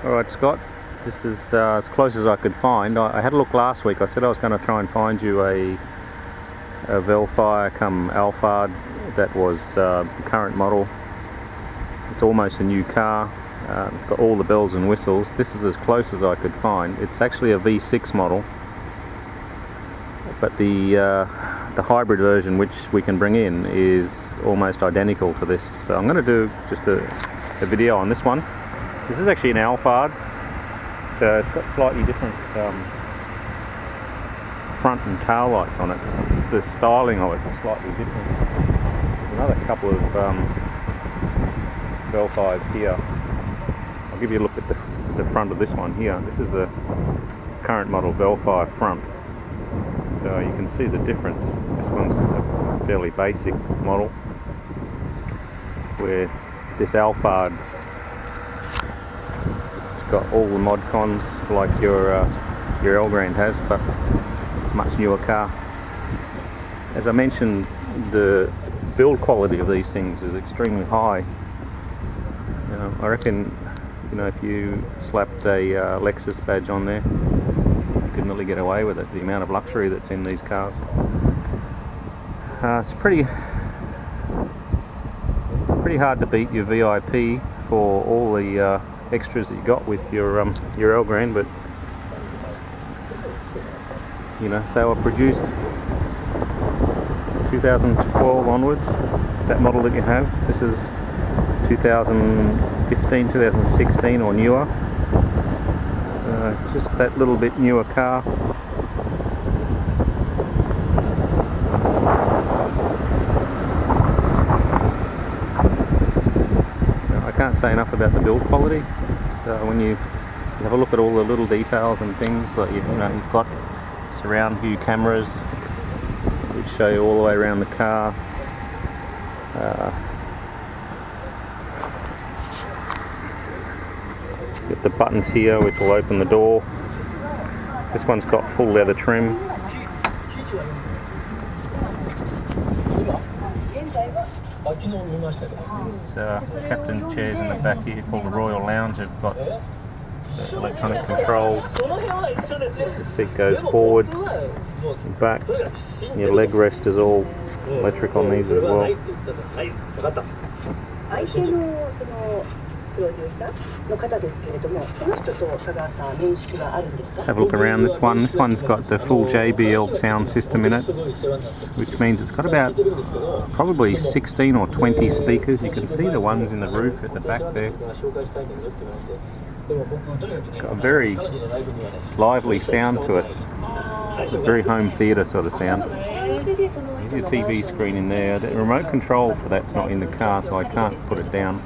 Alright Scott, this is as close as I could find. I had a look last week. I said I was going to try and find you a Vellfire come Alphard that was current model. It's almost a new car. It's got all the bells and whistles. This is as close as I could find. It's actually a V6 model, but the hybrid version which we can bring in is almost identical to this. So I'm going to do just a video on this one. This is actually an Alphard, so it's got slightly different front and tail lights on it. The styling of it is slightly different. There's another couple of Vellfires here. I'll give you a look at the front of this one here. This is a current model Vellfire front, so you can see the difference. This one's a fairly basic model, where this Alphard's got all the mod cons like your Elgrand has, but it's a much newer car. As I mentioned, the build quality of these things is extremely high. I reckon, if you slapped a Lexus badge on there, you could really get away with it. The amount of luxury that's in these cars. It's pretty hard to beat your VIP for all the extras that you got with your Elgrand, but they were produced 2012 onwards, that model that you have. This is 2015, 2016 or newer, so just that little bit newer car. I can't say enough about the build quality. So when you have a look at all the little details and things, like you've got surround view cameras which show you all the way around the car. Get the buttons here which will open the door. This one's got full leather trim. These captain chairs in the back here called the Royal Lounge have got electronic controls. The seat goes forward and back. Your leg rest is all electric on these as well. Have a look around this one. This one's got the full JBL sound system in it, which means it's got about probably 16 or 20 speakers. You can see the ones in the roof at the back there. It's got a very lively sound to it. It's a very home theatre sort of sound. There's your TV screen in there. The remote control for that's not in the car, so I can't put it down.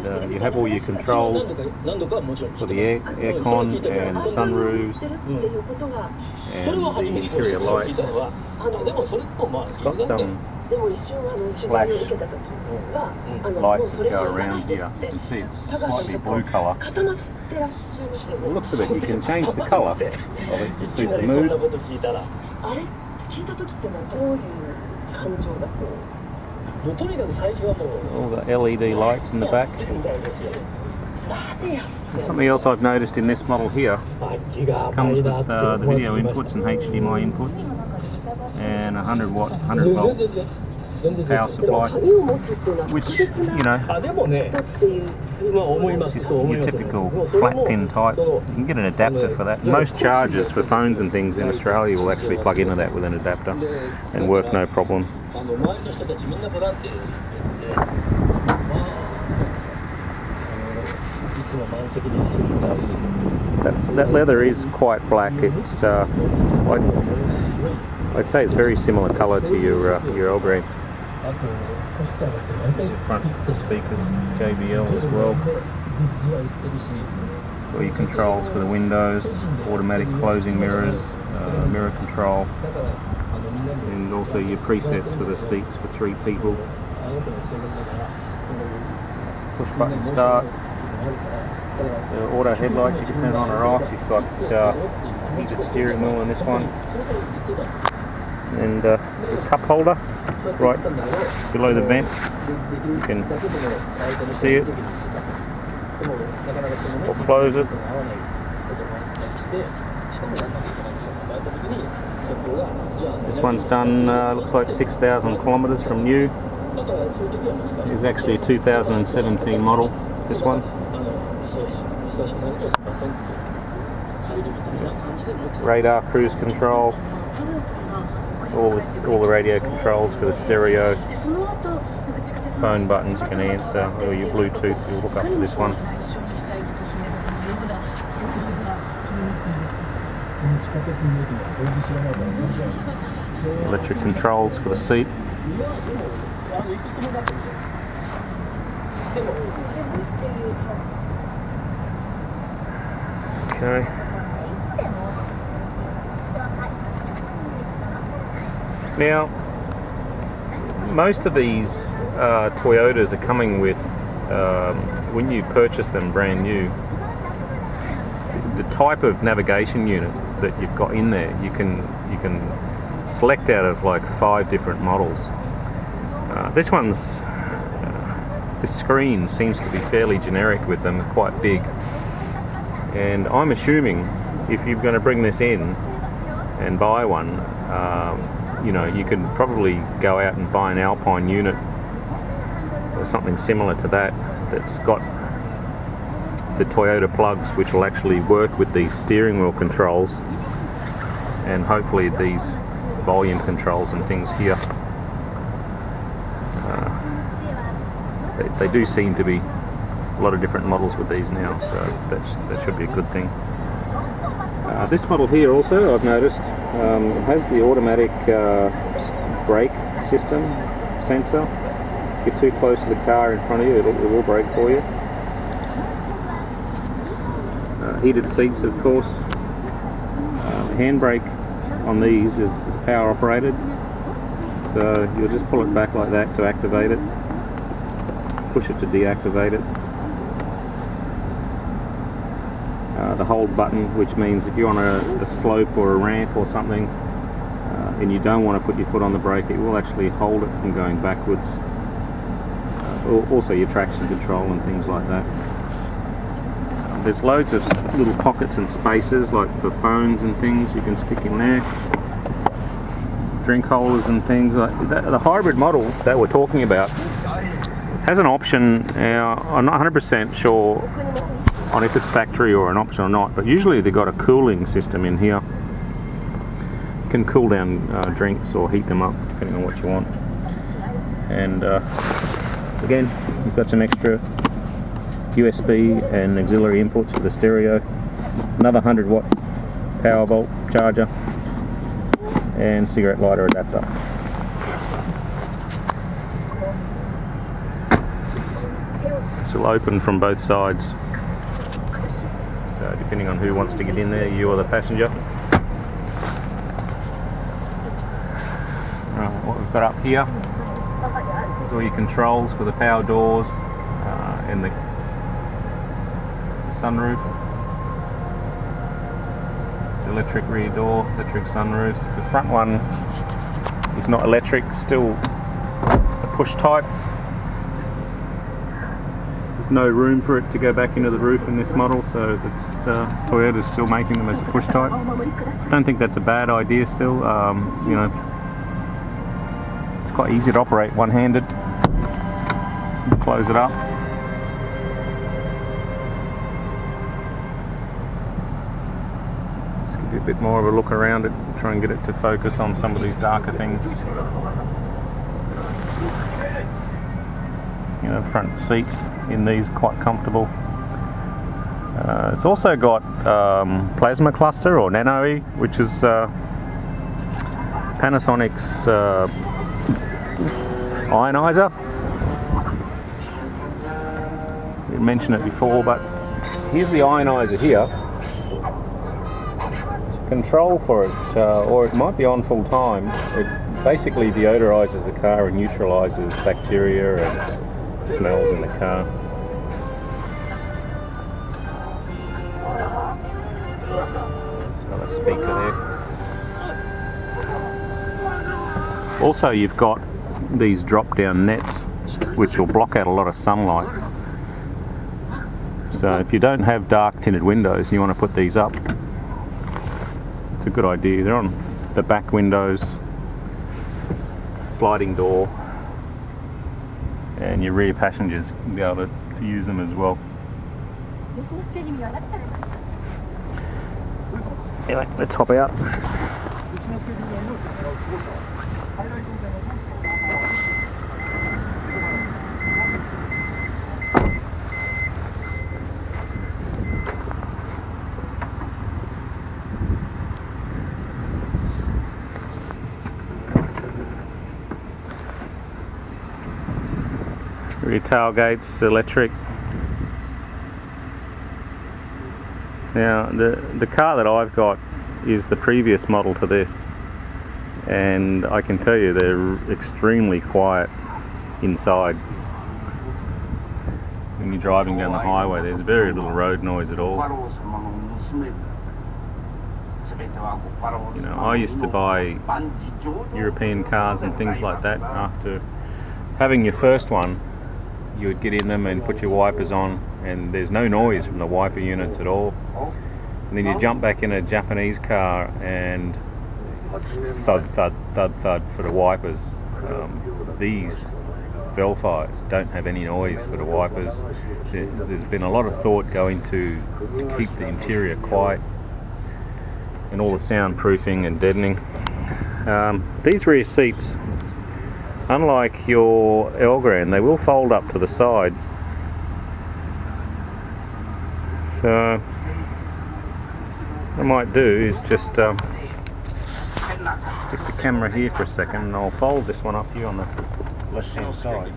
And, you have all your controls for the aircon and the sunroofs and the interior lights. It's got some flash lights that go around here. You can see it's slightly blue colour. The looks of it, you can change the colour of it to suit the mood. All the LED lights in the back. Something else I've noticed in this model here, it comes with the video inputs and HDMI inputs and 100 watt, 100 volt power supply, which, it's just your typical flat pin type. You can get an adapter for that. Most chargers for phones and things in Australia will actually plug into that with an adapter and work no problem. That leather is quite black. It's I'd say it's very similar colour to your Elgrand. There's your front speakers, JBL as well. All your controls for the windows, automatic closing mirrors, mirror control, and also your presets for the seats for 3 people. Push button start. The auto headlights you can turn on or off. You've got heated steering wheel on this one, and the cup holder right below the vent. You can see it. or close it. This one's done, looks like 6,000 kilometers from new. It's actually a 2017 model, this one. Radar, cruise control, all the radio controls for the stereo, phone buttons you can answer, or your Bluetooth, you'll hook up to this one. Electric controls for the seat. Okay. Now, most of these Toyotas are coming with, when you purchase them brand new, the type of navigation unit that you've got in there, you can select out of like 5 different models. This screen seems to be fairly generic with them, quite big. And I'm assuming if you're going to bring this in and buy one, you know, you can probably go out and buy an Alpine unit or something similar to that that's got the Toyota plugs which will actually work with these steering wheel controls and hopefully these volume controls and things here. They do seem to be a lot of different models with these now, so that should be a good thing. This model here also, I've noticed, has the automatic brake system sensor. If you're too close to the car in front of you, it will brake for you. Heated seats, of course. Handbrake on these is power operated, so you'll just pull it back like that to activate it, push it to deactivate it. The hold button, which means if you're on a slope or a ramp or something and you don't want to put your foot on the brake, it will actually hold it from going backwards. Also your traction control and things like that. There's loads of little pockets and spaces, like for phones and things you can stick in there. Drink holders and things like that. The hybrid model that we're talking about has an option. I'm not 100% sure on if it's factory or an option or not, but usually they've got a cooling system in here. You can cool down drinks or heat them up depending on what you want. And again, you've got some extra USB and auxiliary inputs for the stereo, another 100-watt power volt charger, and cigarette lighter adapter. This will open from both sides, so depending on who wants to get in there, you or the passenger. Right, what we've got up here is all your controls for the power doors and the sunroof. It's electric rear door, electric sunroofs. The front one is not electric, still a push type. There's no room for it to go back into the roof in this model, so it's Toyota's still making them as a push type. I don't think that's a bad idea still. You know, it's quite easy to operate one-handed. Close it up. A bit more of a look around it, try and get it to focus on some of these darker things. You know, front seats in these quite comfortable. It's also got plasma cluster or nano-E, which is Panasonic's Ionizer. We mentioned it before, but here's the Ionizer here. Control for it, or it might be on full time. It basically deodorizes the car and neutralizes bacteria and smells in the car. It's got a speaker there. Also, you've got these drop down nets which will block out a lot of sunlight. So if you don't have dark tinted windows and you want to put these up, it's a good idea. They're on the back windows, sliding door, and your rear passengers can be able to use them as well. Anyway, let's hop out. Rear tailgates, electric. Now the car that I've got is the previous model to this, and I can tell you they're extremely quiet inside. When you're driving down the highway, there's very little road noise at all. You know, I used to buy European cars and things like that. After having your first one, you would get in them and put your wipers on, and there's no noise from the wiper units at all. And then you jump back in a Japanese car and thud, thud, thud, thud for the wipers. These Vellfires don't have any noise for the wipers. There's been a lot of thought going to keep the interior quiet, and all the soundproofing and deadening. These rear seats, unlike your Elgrand, they will fold up to the side. So what I might do is just stick the camera here for a second, and I'll fold this one up here on the left hand side.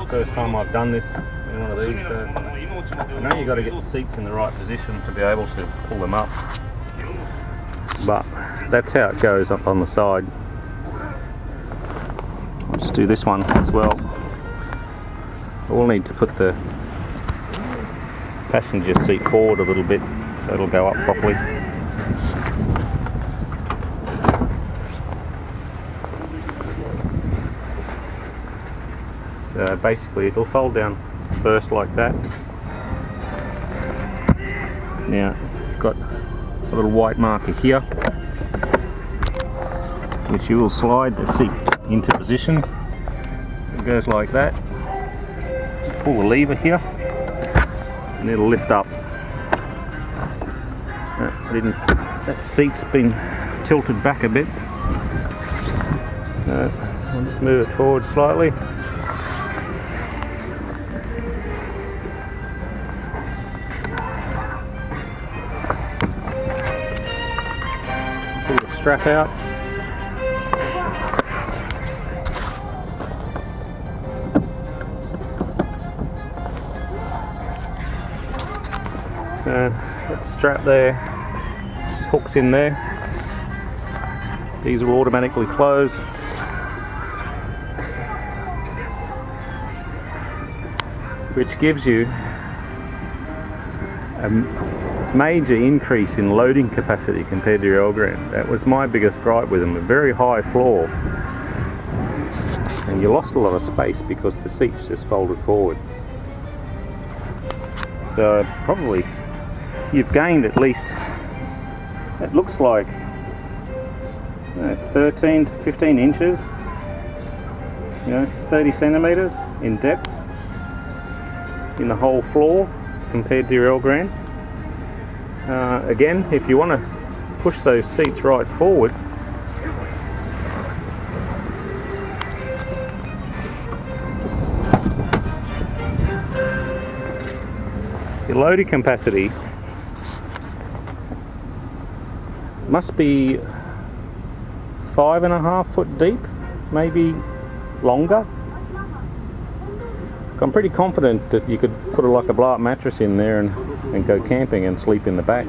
First time I've done this in one of these, so I know you've got to get the seats in the right position to be able to pull them up, but that's how it goes up on the side. I'll just do this one as well. We'll need to put the passenger seat forward a little bit so it'll go up properly. So basically it'll fold down first like that. Now got a little white marker here, which you will slide the seat into position. It goes like that. Pull the lever here and it'll lift up. That seat's been tilted back a bit. I'll just move it forward slightly. Pull the strap out. So that strap there just hooks in there. These will automatically close. Which gives you a major increase in loading capacity compared to your Elgrand. That was my biggest gripe with them, a very high floor. And you lost a lot of space because the seats just folded forward. So probably you've gained at least, it looks like 13 to 15 inches, 30 centimeters in depth in the whole floor compared to your Elgrand. Again, if you want to push those seats right forward, your loading capacity must be 5.5 foot deep, maybe longer. I'm pretty confident that you could put like a blow-up mattress in there and go camping and sleep in the back.